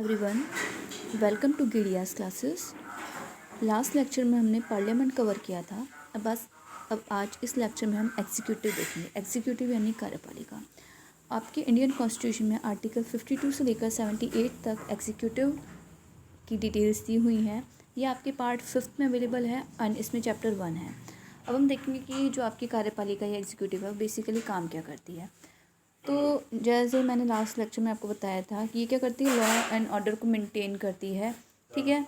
Everyone, welcome to गिडियास classes. Last lecture में हमने पार्लियामेंट कवर किया था। अब आज इस लेक्चर में हम एग्जीक्यूटिव देखेंगे। एग्जीक्यूटिव यानी कार्यपालिका। आपके इंडियन कॉन्स्टिट्यूशन में आर्टिकल 52 से लेकर 78 तक एग्जीक्यूटिव की डिटेल्स दी हुई हैं। ये आपके पार्ट 5 में अवेलेबल है और इसमें चैप्टर 1 है। अब हम देखेंगे कि जो आपकी कार्यपालिका या एग्जीक्यूटिव है वो बेसिकली काम क्या करती है। तो जैसे मैंने लास्ट लेक्चर में आपको बताया था कि ये क्या करती है, लॉ एंड ऑर्डर को मेंटेन करती है। ठीक है,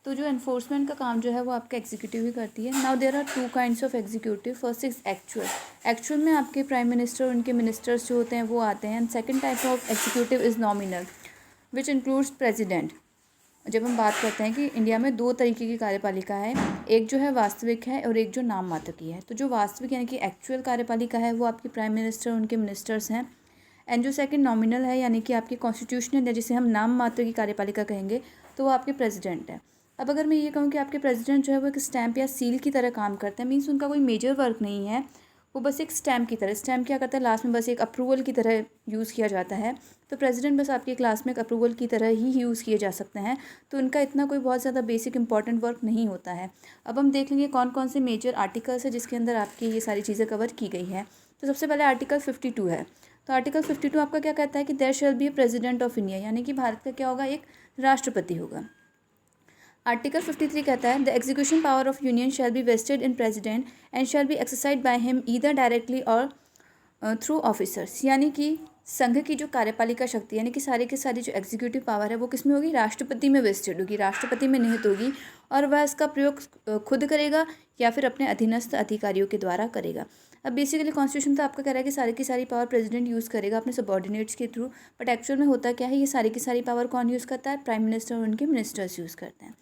तो जो एनफोर्समेंट का काम जो है वो आपका एग्जीक्यूटिव ही करती है। Now there are 2 kinds of executive. First is actual में आपके प्राइम मिनिस्टर, उनके मिनिस्टर्स जो होते हैं वो आते हैं। And second type of executive is nominal which includes president. जब हम बात करते हैं कि इंडिया में 2 तरीके की कार्यपालिका है, एक जो है वास्तविक है और एक जो नाम मात्र की है। तो जो वास्तविक यानी कि एक्चुअल कार्यपालिका है वो आपकी प्राइम मिनिस्टर, उनके मिनिस्टर्स हैं। एंड जो सेकंड नॉमिनल है यानी कि आपकी कॉन्स्टिट्यूशनल है, जिसे हम नाम मात्र की कार्यपालिका कहेंगे, तो वो आपके प्रेसिडेंट है। अब अगर मैं ये कहूँ कि आपके प्रेसिडेंट जो है वो एक स्टैम्प या सील की तरह काम करते हैं, मीन्स उनका कोई मेजर वर्क नहीं है, वो बस एक स्टैम्प की तरह। स्टैम्प क्या करता है, लास्ट में बस एक अप्रूवल की तरह यूज़ किया जाता है। तो प्रेसिडेंट बस आपकी क्लास में एक अप्रूवल की तरह ही यूज़ किए जा सकते हैं। तो उनका इतना कोई बहुत ज़्यादा बेसिक इंपॉर्टेंट वर्क नहीं होता है। अब हम देख लेंगे कौन कौन से मेजर आर्टिकल्स है जिसके अंदर आपकी ये सारी चीज़ें कवर की गई हैं। तो सबसे पहले आर्टिकल 52 है। तो आर्टिकल 52 आपका क्या कहता है कि there shall be a president of India, यानी कि भारत का क्या होगा, एक राष्ट्रपति होगा। आर्टिकल 53 कहता है the execution power of union shall be vested in president and shall be exercised by him either directly और थ्रू ऑफिसर्स, यानी कि संघ की जो कार्यपालिका शक्ति यानी कि सारी की सारी जो एग्जीक्यूटिव पावर है वो किस में होगी, राष्ट्रपति में वेस्टेड होगी, राष्ट्रपति में निहित होगी। और वह इसका प्रयोग खुद करेगा या फिर अपने अधीनस्थ अधिकारियों के द्वारा करेगा। अब बेसिकली कॉन्स्टिट्यूशन तो आपका कह रहा है कि सारी की सारी पावर प्रेसिडेंट यूज़ करेगा अपने सबॉर्डिनेट्स के थ्रू, बट एक्चुअल में होता क्या है, ये सारी की सारी पावर कौन यूज़ करता है, प्राइम मिनिस्टर और उनके मिनिस्टर्स यूज़ करते हैं।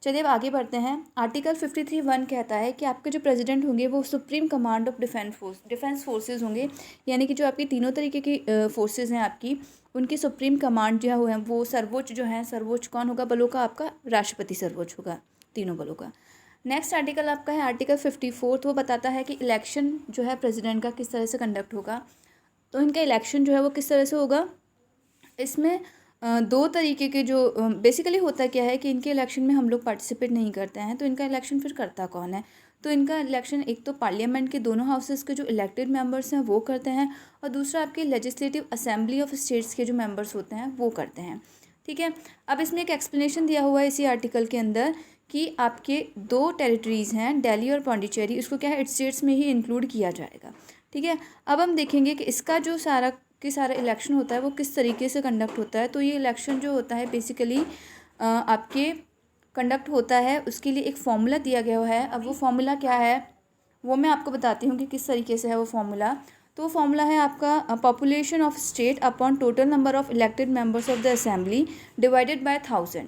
चलिए अब आगे बढ़ते हैं। आर्टिकल 53(1) कहता है कि आपके जो प्रेसिडेंट होंगे वो supreme command of defence forces होंगे, यानी कि जो आपकी तीनों तरीके की फोर्सेज हैं आपकी, उनकी सुप्रीम कमांड जो है वो सर्वोच्च जो है, सर्वोच्च कौन होगा बलों का, आपका राष्ट्रपति सर्वोच्च होगा तीनों बलों का। नेक्स्ट आर्टिकल आपका है आर्टिकल 54। वो बताता है कि इलेक्शन जो है प्रेसिडेंट का किस तरह से कंडक्ट होगा। तो इनका इलेक्शन जो है वो किस तरह से होगा, इसमें 2 तरीके के जो बेसिकली होता क्या है कि इनके इलेक्शन में हम लोग पार्टिसिपेट नहीं करते हैं। तो इनका इलेक्शन फिर करता कौन है, तो इनका इलेक्शन एक तो पार्लियामेंट के दोनों हाउसेस के जो इलेक्टेड मेंबर्स हैं वो करते हैं, और दूसरा आपके लेजिस्लेटिव असेंबली ऑफ स्टेट्स के जो मेंबर्स होते हैं वो करते हैं। ठीक है, अब इसमें एक एक्सप्लेनेशन दिया हुआ है इसी आर्टिकल के अंदर कि आपके 2 टेरिटरीज़ हैं, दिल्ली और पौंडीचेरी, उसको क्या है स्टेट्स में ही इंक्लूड किया जाएगा। ठीक है, अब हम देखेंगे कि इसका जो सारा इलेक्शन होता है वो किस तरीके से कंडक्ट होता है। तो ये इलेक्शन जो होता है बेसिकली आपके कंडक्ट होता है, उसके लिए एक फॉर्मूला दिया गया है। अब वो फॉर्मूला क्या है वो मैं आपको बताती हूँ कि किस तरीके से है वो फॉर्मूला। तो वो फॉर्मूला है आपका population of state upon total number of elected members of the assembly divided by 1000।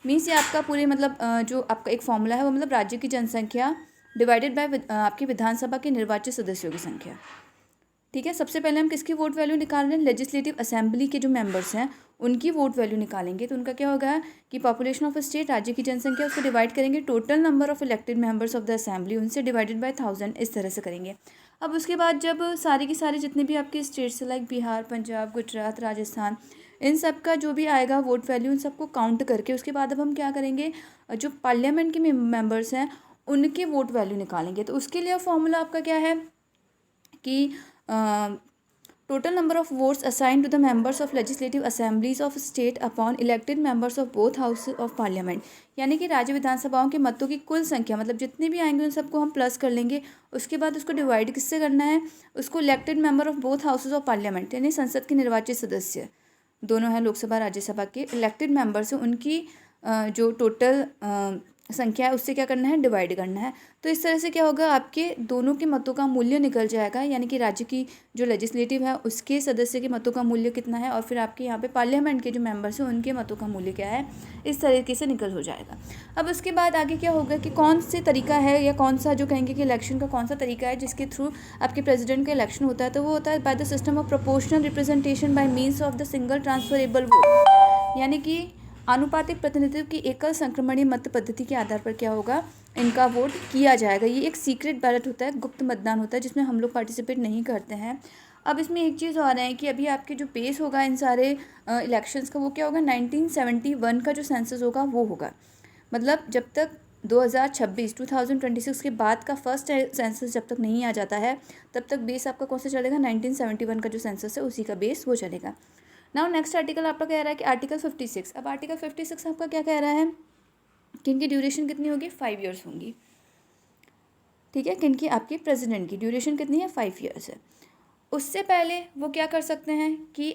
Means ये आपका पूरे मतलब जो आपका एक फॉर्मूला है वो मतलब राज्य की जनसंख्या डिवाइडेड बाय आपकी विधानसभा के निर्वाचित सदस्यों की संख्या। ठीक है, सबसे पहले हम किसकी वोट वैल्यू निकाल रहे हैं, लेजिस्लेटिव असेंबली के जो मेंबर्स हैं उनकी वोट वैल्यू निकालेंगे। तो उनका क्या होगा कि पॉपुलेशन ऑफ स्टेट, राज्य की जनसंख्या, उसको डिवाइड करेंगे total number of elected members of the assembly, उनसे डिवाइडेड बाय 1000, इस तरह से करेंगे। अब उसके बाद जब सारी की सारी जितने भी आपके स्टेट्स लाइक बिहार, पंजाब, गुजरात, राजस्थान, इन सब का जो भी आएगा वोट वैल्यू, उन सबको काउंट करके उसके बाद अब हम क्या करेंगे, जो पार्लियामेंट के मेंबर्स हैं उनके वोट वैल्यू निकालेंगे। तो उसके लिए फॉर्मूला आपका क्या है कि total number of votes assign to the members of legislative assemblies of state upon elected members of both house of parliament, यानी कि राज्य विधानसभाओं के मतों की कुल संख्या, मतलब जितने भी आएंगे उन सबको हम प्लस कर लेंगे। उसके बाद उसको डिवाइड किससे करना है, उसको elected member of both houses of parliament, यानी संसद के निर्वाचित सदस्य दोनों हैं, लोकसभा राज्यसभा के इलेक्टेड मेंबर्स हैं, उनकी जो टोटल संख्या है उससे क्या करना है, डिवाइड करना है। तो इस तरह से क्या होगा, आपके दोनों के मतों का मूल्य निकल जाएगा, यानी कि राज्य की जो लेजिस्लेटिव है उसके सदस्य के मतों का मूल्य कितना है और फिर आपके यहाँ पे पार्लियामेंट के जो मेंबर्स हैं उनके मतों का मूल्य क्या है, इस तरीके से निकल हो जाएगा। अब उसके बाद आगे क्या होगा कि कौन से तरीका है या कौन सा जो कहेंगे कि इलेक्शन का कौन सा तरीका है जिसके थ्रू आपके प्रेसिडेंट का इलेक्शन होता है। तो वो होता है by the system of proportional representation bye means of the single transferable vote, यानी कि आनुपातिक प्रतिनिधित्व की एकल संक्रमणीय मत पद्धति के आधार पर क्या होगा, इनका वोट किया जाएगा। ये एक सीक्रेट बैलेट होता है, गुप्त मतदान होता है जिसमें हम लोग पार्टिसिपेट नहीं करते हैं। अब इसमें एक चीज़ और है कि अभी आपके जो बेस होगा इन सारे इलेक्शंस का, वो क्या होगा, 1971 का जो सेंसस होगा वो होगा। मतलब जब तक 2026 के बाद का फर्स्ट सेंसस जब तक नहीं आ जाता है, तब तक बेस आपका कौन सा चलेगा, 1971 का जो सेंसस है उसी का बेस वो चलेगा। नाउ नेक्स्ट आर्टिकल आपका कह रहा है कि आर्टिकल 56। अब आर्टिकल 56 आपका क्या कह रहा है कि इनकी ड्यूरेशन कितनी होगी, 5 ईयर्स होंगी। ठीक है, किनकी, आपके प्रेसिडेंट की ड्यूरेशन कितनी है, 5 ईयर्स है। उससे पहले वो क्या कर सकते हैं कि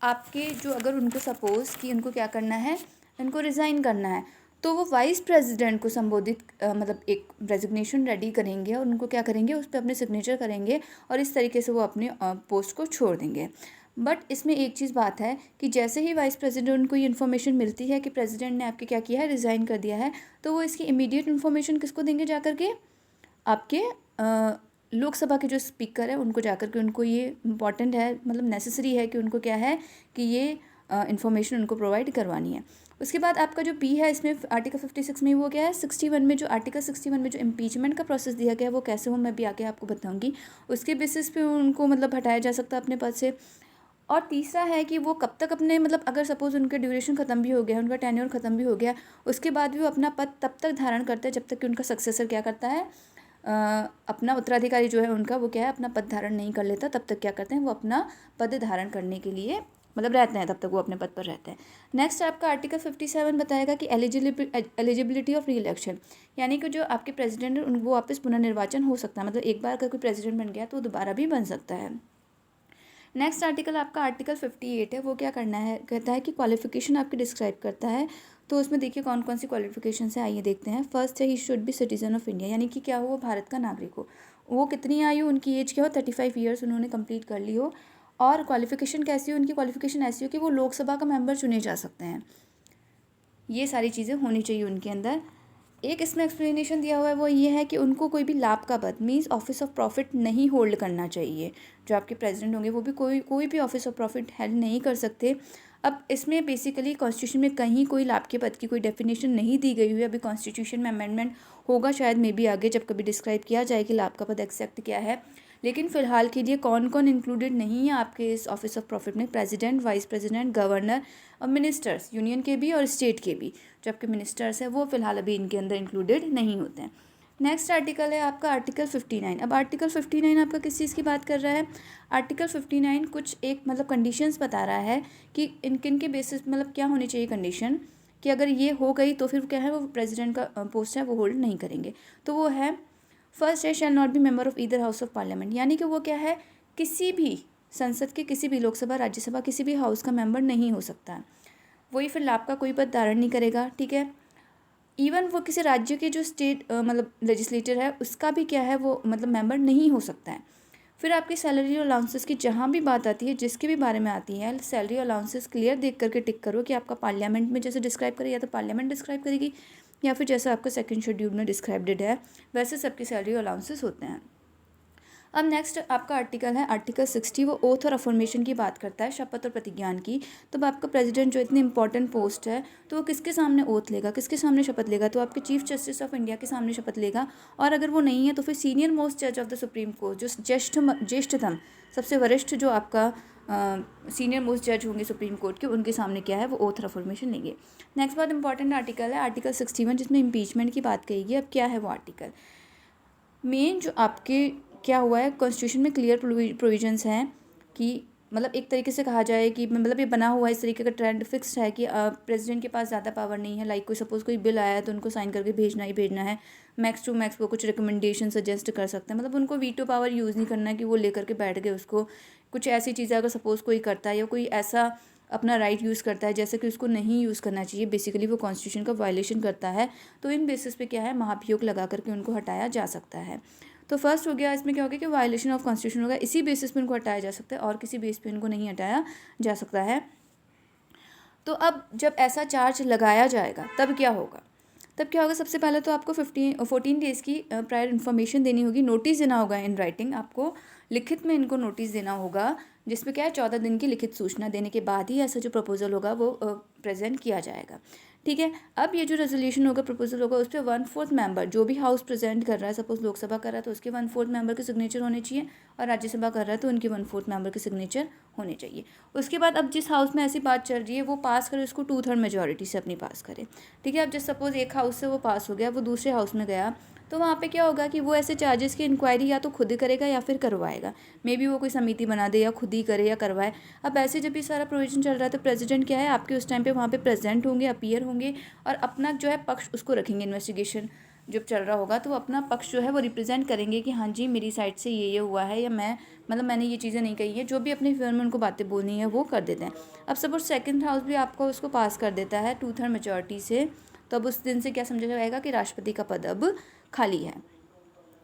आपके जो, अगर उनको सपोज़ कि उनको क्या करना है, उनको रिज़ाइन करना है, तो वो वाइस प्रेसिडेंट को संबोधित मतलब एक रेजिग्नेशन रेडी करेंगे और उनको क्या करेंगे, उस पर अपने सिग्नेचर करेंगे और इस तरीके से वो अपने पोस्ट को छोड़ देंगे। बट इसमें एक चीज़ बात है कि जैसे ही वाइस प्रेसिडेंट को ये इन्फॉर्मेशन मिलती है कि प्रेसिडेंट ने आपके क्या किया है, रिज़ाइन कर दिया है, तो वो इसकी इमीडिएट इन्फॉर्मेशन किसको देंगे, जा कर के आपके लोकसभा के जो स्पीकर है उनको जाकर के, उनको ये इम्पॉर्टेंट है, मतलब नेसेसरी है कि उनको क्या है कि ये इन्फॉर्मेशन उनको प्रोवाइड करवानी है। उसके बाद आपका जो पी है इसमें आर्टिकल 56 में वो क्या है, 61 में जो आर्टिकल 61 में जो इम्पीचमेंट का प्रोसेस दिया गया है वो कैसे हो, मैं भी आके आपको बताऊंगी। उसके बेसिस पे उनको मतलब हटाया जा सकता है अपने पद से। और तीसरा है कि वो कब तक अपने, मतलब अगर सपोज़ उनका ड्यूरेशन ख़त्म भी हो गया, उनका टेन्योर ख़त्म भी हो गया, उसके बाद भी वो अपना पद तब तक धारण करते हैं जब तक कि उनका सक्सेसर क्या करता है, अपना उत्तराधिकारी जो है उनका, वो क्या है, अपना पद धारण नहीं कर लेता, तब तक क्या करते हैं, वो अपना पद धारण करने के लिए मतलब रहते हैं, तब तक वो अपने पद पर रहते हैं। नेक्स्ट आपका आर्टिकल 57 बताएगा कि एलिजिबिलिटी ऑफ री इलेक्शन, यानी कि जो आपके प्रेसिडेंट है वो वापस पुनर्निर्वाचन हो सकता है, मतलब एक बार अगर कोई प्रेसिडेंट बन गया तो दोबारा भी बन सकता है। नेक्स्ट आर्टिकल आपका आर्टिकल 58 है, वो क्या करना है, कहता है कि क्वालिफिकेशन आपकी डिस्क्राइब करता है। तो उसमें देखिए कौन कौन सी क्वालिफिकेशन है, आइए देखते हैं। फर्स्ट है, he should be citizen of India, यानी कि क्या हो, वो भारत का नागरिक हो। वो कितनी आयु, उनकी एज क्या हो, 35 ईयर्स उन्होंने कंप्लीट कर ली हो। और क्वालिफिकेशन कैसी हो, उनकी क्वालिफिकेशन ऐसी हो कि वो लोकसभा का मेंबर चुने जा सकते हैं। ये सारी चीज़ें होनी चाहिए उनके अंदर। एक इसमें एक्सप्लेनेशन दिया हुआ है, वो ये है कि उनको कोई भी लाभ का पद मीन्स ऑफिस ऑफ प्रॉफिट नहीं होल्ड करना चाहिए। जो आपके प्रेसिडेंट होंगे वो भी कोई भी ऑफिस ऑफ प्रॉफिट हेल्ड नहीं कर सकते। अब इसमें बेसिकली कॉन्स्टिट्यूशन में कहीं कोई लाभ के पद की कोई डेफिनेशन नहीं दी गई हुई है। अभी कॉन्स्टिट्यूशन में अमेंडमेंट होगा शायद मे बी आगे, जब कभी डिस्क्राइब किया जाए कि लाभ का पद एक्सेप्ट क्या है। लेकिन फ़िलहाल के लिए कौन कौन इंक्लूडेड नहीं है आपके इस ऑफिस ऑफ प्रॉफिट में, प्रेसिडेंट, वाइस प्रेसिडेंट, गवर्नर और मिनिस्टर्स, यूनियन के भी और स्टेट के भी। जो आपके मिनिस्टर्स हैं वो फ़िलहाल अभी इनके अंदर इंक्लूडेड नहीं होते हैं। नेक्स्ट आर्टिकल है आपका आर्टिकल 59। अब आर्टिकल 59 आपका किस चीज़ की बात कर रहा है, आर्टिकल 59 कुछ एक मतलब कंडीशंस बता रहा है कि किन के बेसिस, मतलब क्या होनी चाहिए कंडीशन, कि अगर ये हो गई तो फिर क्या है, वो प्रेसिडेंट का पोस्ट है वो होल्ड नहीं करेंगे। तो वो है, फर्स्ट है, shall not be member of either house of parliament, यानी कि वो क्या है, किसी भी संसद के किसी भी लोकसभा, राज्यसभा, किसी भी हाउस का मेंबर नहीं हो सकता है। वही फिर लाभ का कोई पद धारण नहीं करेगा। ठीक है, इवन वो किसी राज्य के जो स्टेट मतलब लेजिस्लेटर है उसका भी क्या है, वो मतलब मेंबर नहीं हो सकता है। फिर आपकी सैलरी और अलाउंसेस की जहाँ भी बात आती है, जिसके भी बारे में आती है, सैलरी और अलाउंसेस क्लियर देख करके टिक करो कि आपका पार्लियामेंट में जैसे डिस्क्राइब करे, या तो पार्लियामेंट डिस्क्राइब करेगी या फिर जैसा आपका सेकंड शेड्यूल में डिस्क्राइब्ड है वैसे सबकी सैलरी और अलाउंसेस होते हैं। अब नेक्स्ट आपका आर्टिकल है आर्टिकल 60, वो ओथ और अफर्मेशन की बात करता है, शपथ और प्रतिज्ञान की। तो अब आपका प्रेसिडेंट जो इतनी इंपॉर्टेंट पोस्ट है, तो वो किसके सामने ओथ लेगा, किसके सामने शपथ लेगा, तो आपके चीफ जस्टिस ऑफ इंडिया के सामने शपथ लेगा। और अगर वो नहीं है तो फिर सीनियर मोस्ट जज ऑफ द सुप्रीम कोर्ट, जो ज्येष्ठतम सबसे वरिष्ठ जो आपका सीनियर मोस्ट जज होंगे सुप्रीम कोर्ट के, उनके सामने क्या है, वो ओथ और अफर्मेशन लेंगे। नेक्स्ट बहुत इंपॉर्टेंट आर्टिकल है आर्टिकल 61, जिसमें इम्पीचमेंट की बात कही। अब क्या है वो आर्टिकल, मेन जो आपके क्या हुआ है, कॉन्स्टिट्यूशन में क्लियर प्रोविजंस हैं कि मतलब एक तरीके से कहा जाए कि मतलब ये बना हुआ है, इस तरीके का ट्रेंड फिक्स्ड है कि प्रेसिडेंट के पास ज़्यादा पावर नहीं है। लाइक कोई सपोज़ कोई बिल आया है तो उनको साइन करके भेजना ही भेजना है। मैक्स टू मैक्स वो कुछ रिकमेंडेशन सजेस्ट कर सकते हैं, मतलब उनको वीटो पावर यूज़ नहीं करना है कि वो लेकर के बैठ गए उसको। कुछ ऐसी चीज़ें अगर सपोज़ कोई करता है या कोई ऐसा अपना राइट यूज़ करता है जैसे कि उसको नहीं यूज़ करना चाहिए, बेसिकली वो कॉन्स्टिट्यूशन का वायलेशन करता है, तो इन बेसिस पे क्या है, महाभियोग लगा करके उनको हटाया जा सकता है। तो फर्स्ट हो गया, इसमें क्या हो गया कि वायलेशन ऑफ कॉन्स्टिट्यूशन होगा, इसी बेसिस पे इनको हटाया जा सकता है और किसी बेस पे इनको नहीं हटाया जा सकता है। तो अब जब ऐसा चार्ज लगाया जाएगा तब क्या होगा, सबसे पहले तो आपको 14 डेज़ की प्रायर इन्फॉर्मेशन देनी होगी, नोटिस देना होगा इन राइटिंग आपको, लिखित में इनको नोटिस देना होगा, जिसमें क्या है 14 दिन की लिखित सूचना देने के बाद ही ऐसा जो प्रपोजल होगा वो प्रेजेंट किया जाएगा। ठीक है। अब ये जो रेजोल्यूशन होगा, प्रपोजल होगा, उस पर 1/4 मेंबर, जो भी हाउस प्रेजेंट कर रहा है, सपोज लोकसभा कर रहा है तो उसके 1/4 मेंबर के सिग्नेचर होने चाहिए, और राज्यसभा कर रहा है तो उनके 1/4 मेंबर के सिग्नेचर होने चाहिए। उसके बाद अब जिस हाउस में ऐसी बात चल रही है वो पास करे, उसको 2/3 मेजोरिटी से अपनी पास करे। ठीक है। अब जैसे सपोज एक हाउस से वो पास हो गया, वो दूसरे हाउस में गया, तो वहाँ पे क्या होगा कि वो ऐसे चार्जेस की इंक्वायरी या तो खुद ही करेगा या फिर करवाएगा। मे बी वो कोई समिति बना दे या खुद ही करे या करवाए। अब ऐसे जब ये सारा प्रोविजन चल रहा है तो प्रेसिडेंट क्या है आपके उस टाइम पे वहाँ पे प्रेजेंट होंगे, अपीयर होंगे, और अपना जो है पक्ष उसको रखेंगे। इन्वेस्टिगेशन जब चल रहा होगा तो वो अपना पक्ष जो है वो रिप्रेजेंट करेंगे कि हाँ जी मेरी साइड से ये हुआ है, या मैंने ये चीज़ें नहीं कही है। जो भी अपने फेवर में उनको बातें बोलनी है वो कर देते हैं। अब सपोज सेकंड हाउस भी आपको उसको पास कर देता है 2/3 मेजोरिटी से, तो अब उस दिन से क्या समझा जाएगा कि राष्ट्रपति का पद अब खाली है।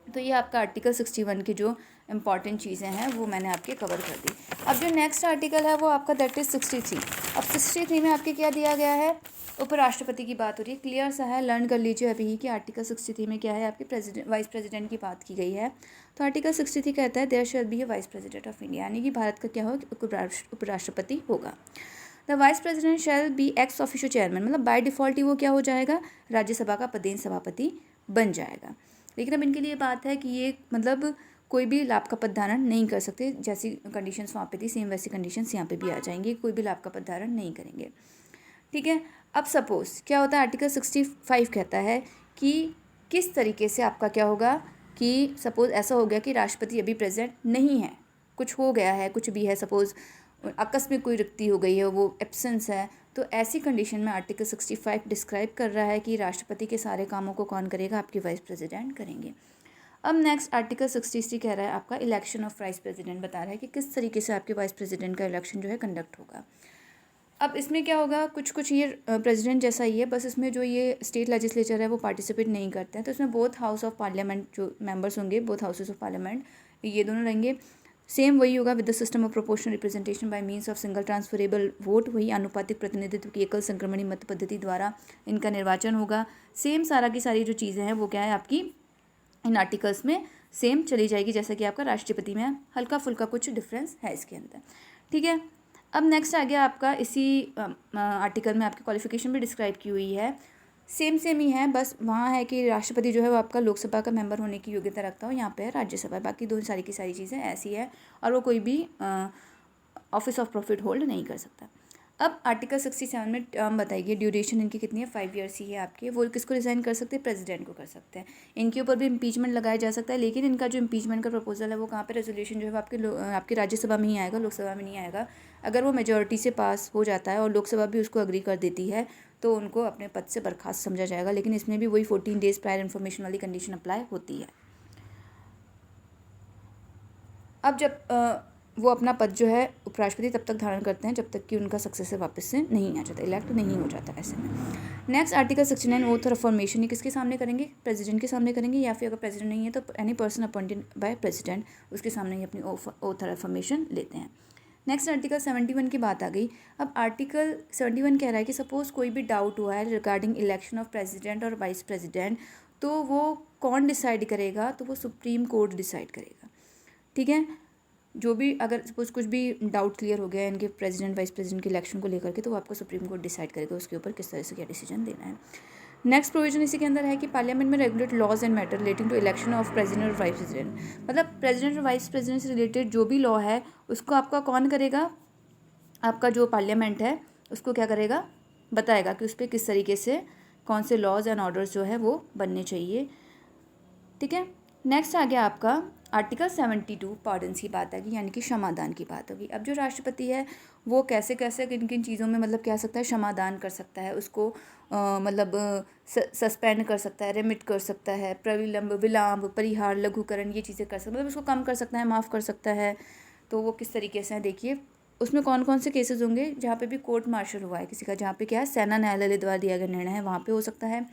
तो ये आपका आर्टिकल 61 की जो इम्पॉर्टेंट चीज़ें हैं वो मैंने आपके कवर कर दी। अब जो नेक्स्ट आर्टिकल है वो आपका दैट इज़ 63। अब 63 में आपके क्या दिया गया है, उपराष्ट्रपति की बात हो रही है। क्लियर सा है, लर्न कर लीजिए अभी कि आर्टिकल 63 में क्या है, आपके प्रेसिडेंट वाइस प्रेसिडेंट की बात की गई है। तो आर्टिकल 63 कहता है there shall be a vice president of India, यानी कि भारत का क्या होगा, उपराष्ट्रपति होगा। The vice president shall be ex officio chairman, मतलब बाय डिफ़ॉल्ट ही वो क्या हो जाएगा, राज्यसभा का पदेन सभापति बन जाएगा। लेकिन अब इनके लिए बात है कि ये मतलब कोई भी लाभ का पद धारण नहीं कर सकते। जैसी कंडीशंस वहाँ पे थी सेम वैसी कंडीशंस यहाँ पे भी आ जाएंगी, कोई भी लाभ का पद धारण नहीं करेंगे। ठीक है। अब सपोज क्या होता है, आर्टिकल 65 कहता है कि किस तरीके से आपका क्या होगा, कि सपोज ऐसा हो गया कि राष्ट्रपति अभी प्रेजेंट नहीं है, कुछ हो गया है, कुछ भी है, सपोज आकस्मिक कोई रिक्ति हो गई है, वो एब्सेंस है, तो ऐसी कंडीशन में आर्टिकल 65 डिस्क्राइब कर रहा है कि राष्ट्रपति के सारे कामों को कौन करेगा, आपके वाइस प्रेसिडेंट करेंगे। अब नेक्स्ट आर्टिकल 63 कह रहा है आपका इलेक्शन ऑफ वाइस प्रेसिडेंट, बता रहा है कि किस तरीके से आपके वाइस प्रेसिडेंट का इलेक्शन जो है कंडक्ट होगा। अब इसमें क्या होगा, कुछ ये प्रेसिडेंट जैसा ही है, बस इसमें जो ये स्टेट लेजिस्लेचर है वो पार्टिसिपेट नहीं करते हैं। तो इसमें बोथ हाउस ऑफ पार्लियामेंट जो मेंबर्स होंगे, बोथ हाउसेस ऑफ पार्लियामेंट, ये दोनों रहेंगे। सेम वही होगा with the system of proportional representation by means of single transferable vote, वही आनुपातिक प्रतिनिधित्व की एकल संक्रमणी मत पद्धति द्वारा इनका निर्वाचन होगा। सेम सारा की सारी जो चीज़ें हैं वो क्या है आपकी इन आर्टिकल्स में सेम चली जाएगी, जैसा कि आपका राष्ट्रपति में हल्का फुल्का कुछ डिफरेंस है इसके अंदर। ठीक है। अब नेक्स्ट आ गया आपका इसी आर्टिकल में आपकी क्वालिफिकेशन भी डिस्क्राइब की हुई है, सेम ही है, बस वहाँ है कि राष्ट्रपति जो है वो आपका लोकसभा का मेंबर होने की योग्यता रखता हो, यहाँ पे है राज्यसभा, बाकी दो सारी की सारी चीज़ें ऐसी है, और वो कोई भी ऑफिस ऑफ प्रॉफिट होल्ड नहीं कर सकता। अब आर्टिकल 67 में टर्म बताइए, ड्यूरेशन इनकी कितनी है, 5 ईयर्स ही है आपके। वो किसको रिज़ाइन कर सकते हैं, प्रेसिडेंट को कर सकते हैं। इनके ऊपर भी इम्पीचमेंट लगाया जा सकता है, लेकिन इनका जो इम्पीचमेंट का प्रपोजल है वो कहाँ पे, रेजोल्यूशन जो है वो आपकी राज्यसभा में ही आएगा, लोकसभा में नहीं आएगा। अगर वो मेजोरिटी से पास हो जाता है और लोकसभा भी उसको अग्री कर देती है तो उनको अपने पद से बर्खास्त समझा जाएगा, लेकिन इसमें भी वही 14 डेज प्रायर इन्फॉर्मेशन वाली कंडीशन अप्लाई होती है। अब जब वो अपना पद जो है उपराष्ट्रपति तब तक धारण करते हैं जब तक कि उनका सक्सेसर वापस से नहीं आ जाता, इलेक्ट नहीं हो जाता ऐसे में। नेक्स्ट आर्टिकल 69 ओथ और अफर्मेशन, ये किसके सामने करेंगे, प्रेसिडेंट के सामने करेंगे, या फिर अगर प्रेसिडेंट नहीं है तो any person appointed by president उसके सामने ही अपनी ओथ और अफर्मेशन लेते हैं। नेक्स्ट आर्टिकल 71 की बात आ गई। अब आर्टिकल 71 कह रहा है कि सपोज़ कोई भी डाउट हुआ है रिगार्डिंग इलेक्शन ऑफ प्रेसिडेंट और वाइस प्रेसिडेंट, तो वो कौन डिसाइड करेगा, तो वो सुप्रीम कोर्ट डिसाइड करेगा। ठीक है। जो भी अगर सपोज कुछ भी डाउट क्लियर हो गया है इनके प्रेसिडेंट वाइस प्रेसिडेंट के इलेक्शन को लेकर के, तो वो आपको सुप्रीम कोर्ट डिसाइड करेगा उसके ऊपर किस तरह से क्या डिसीजन देना है। नेक्स्ट प्रोविजन इसी के अंदर है कि पार्लियामेंट में regulate laws and matter relating to election of president और वाइस प्रेसिडेंट, मतलब प्रेसिडेंट और वाइस प्रेसिडेंट से रिलेटेड जो भी लॉ है उसको आपका कौन करेगा, आपका जो पार्लियामेंट है उसको क्या करेगा, बताएगा कि उस पर किस तरीके से कौन से लॉज एंड ऑर्डर्स जो है वो बनने चाहिए। ठीक है। नेक्स्ट आ गया आपका आर्टिकल 72 पार्डन्स की बात आ गई, यानी कि क्षमादान की बात होगी। अब जो राष्ट्रपति है वो कैसे कैसे किन किन चीज़ों में मतलब क्या सकता है, क्षमादान कर सकता है, उसको मतलब सस्पेंड कर सकता है, रिमिट कर सकता है, प्रविलंब, विलाम्ब, परिहार, लघुकरण, ये चीज़ें कर सकता है, मतलब उसको कम कर सकता है, माफ़ कर सकता है। तो वो किस तरीके से है देखिए, उसमें कौन कौन से केसेस होंगे, जहाँ पे भी कोर्ट मार्शल हुआ है किसी का, जहाँ पे क्या है सेना न्यायालय द्वारा दिया गया निर्णय है, वहाँ पे हो सकता है।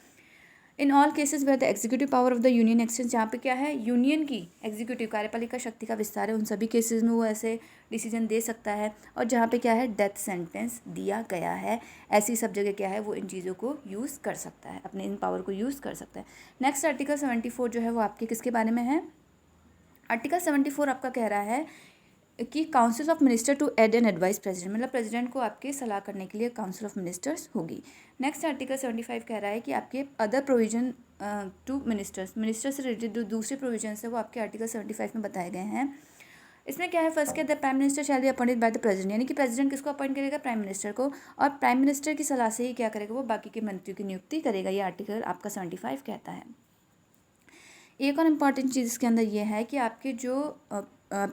In all cases where the executive power of the union extend, जहाँ पे क्या है यूनियन की एग्जीक्यूटिव कार्यपालिका शक्ति का विस्तार है, उन सभी केसेस में वो ऐसे डिसीजन दे सकता है। और जहाँ पे क्या है डेथ सेंटेंस दिया गया है, ऐसी सब जगह क्या है वो इन चीज़ों को यूज़ कर सकता है, अपने इन पावर को यूज़ कर सकता है। नेक्स्ट आर्टिकल 74 जो है वो आपके किसके बारे में है, आर्टिकल 74 आपका कह रहा है कि council of minister to aid and advise president, मतलब प्रेसिडेंट को आपके सलाह करने के लिए काउंसिल ऑफ मिनिस्टर्स होगी। नेक्स्ट आर्टिकल 75 कह रहा है कि आपके अदर प्रोविजन टू मिनिस्टर्स से रिलेटेड जो दूसरे प्रोविजन है वो आपके आर्टिकल 75 में बताए गए हैं। इसमें क्या है, फर्स्ट क्या, the prime minister shall be appointed by the president, यानी कि प्रेसिडेंट किसको अपॉइंट करेगा, प्राइम मिनिस्टर को, और प्राइम मिनिस्टर की सलाह से ही क्या करेगा, वो बाकी के मंत्रियों की नियुक्ति करेगा। ये आर्टिकल आपका 75 कहता है। एक और इम्पॉर्टेंट चीज़ इसके अंदर ये है कि आपके जो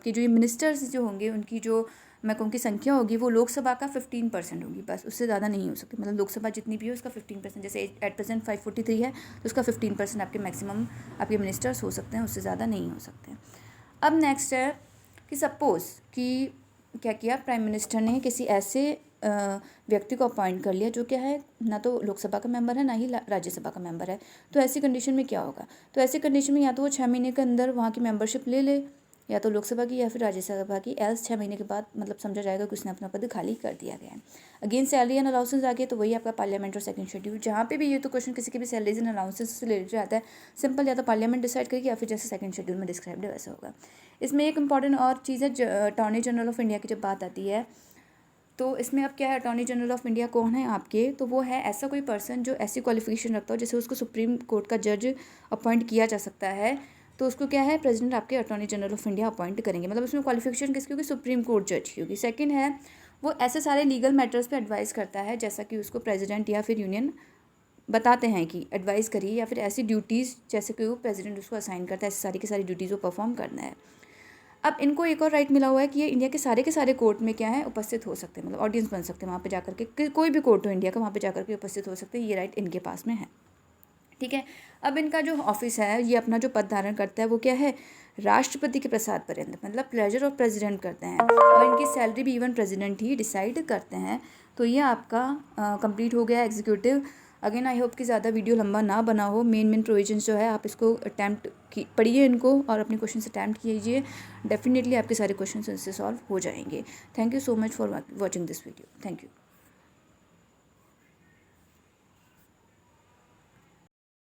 ये मिनिस्टर्स जो होंगे उनकी जो मैं कहूँ की संख्या होगी वो लोकसभा का 15% होगी, बस उससे ज़्यादा नहीं हो सकती। मतलब लोकसभा जितनी भी हो उसका 15%, जैसे एट प्रेजेंट 543 है तो उसका 15% आपके मैक्सिमम आपके मिनिस्टर्स हो सकते हैं, उससे ज़्यादा नहीं हो सकते हैं। अब नेक्स्ट है कि सपोज़ कि क्या किया, प्राइम मिनिस्टर ने किसी ऐसे व्यक्ति को अपॉइंट कर लिया जो क्या है ना तो लोकसभा का मेंबर है ना ही राज्यसभा का मेंबर है। तो ऐसी कंडीशन में क्या होगा, तो ऐसी कंडीशन में या तो वो 6 महीने के अंदर वहाँ की मेंबरशिप ले ले, या तो लोकसभा की या फिर राज्यसभा की, एल्स 6 महीने के बाद मतलब समझा जाएगा कि उसने अपना पद खाली कर दिया गया है। अगेन सैलरी एंड अलाउंसेस आ गया तो वही आपका पार्लियामेंट और सेकंड शेड्यूल, जहाँ पे भी ये तो क्वेश्चन किसी के भी सैलरीज एंड अलाउंसेस से रिलेटेड आता है, सिंपल या तो पार्लियामेंट डिसाइड करेगी या फिर जैसे सेकंड शेड्यूल में डिस्क्राइब्ड है वैसा होगा। इसमें एक इंपॉर्टेंट और चीज़ है, अटॉर्नी जनरल ऑफ इंडिया की जब बात आती है तो इसमें अब क्या है, अटॉर्नी जनरल ऑफ इंडिया कौन है आपके, तो वो है ऐसा कोई पर्सन जो ऐसी क्वालिफिकेशन रखता हो जैसे उसको सुप्रीम कोर्ट का जज अपॉइंट किया जा सकता है, तो उसको क्या है प्रेसिडेंट आपके attorney general of India appoint करेंगे। मतलब उसमें क्वालिफिकेशन किसकी होगी, सुप्रीम कोर्ट जज की होगी। सेकंड है वो ऐसे सारे लीगल मैटर्स पे एडवाइस करता है जैसा कि उसको प्रेसिडेंट या फिर यूनियन बताते हैं कि एडवाइस करिए, या फिर ऐसी ड्यूटीज़ जैसे कि वो प्रेसिडेंट उसको असाइन करता है, ऐसी सारी की सारी ड्यूटीज़ वो परफॉर्म करना है। अब इनको एक और राइट मिला हुआ है कि ये इंडिया के सारे कोर्ट में क्या है उपस्थित हो सकते हैं, मतलब ऑडियंस बन सकते हैं वहाँ पे जाकर के, कोई भी कोर्ट हो इंडिया का वहाँ पे जाकर के उपस्थित हो सकते हैं, ये राइट इनके पास में है। ठीक है, अब इनका जो ऑफिस है ये अपना जो पद धारण करता है वो क्या है, राष्ट्रपति के प्रसाद पर्यंत, मतलब प्लेजर ऑफ प्रेसिडेंट करते हैं, और इनकी सैलरी भी इवन प्रेसिडेंट ही डिसाइड करते हैं। तो ये आपका कंप्लीट हो गया एग्जीक्यूटिव। अगेन आई होप कि ज़्यादा वीडियो लंबा ना बना हो, मेन प्रोविजंस जो है आप इसको अटैम्प्ट की पढ़िए इनको और अपने क्वेश्चन अटैम्प्ट कीजिए, डेफिनेटली आपके सारे क्वेश्चन इससे सॉल्व हो जाएंगे। Thank you so much for watching this video, thank you.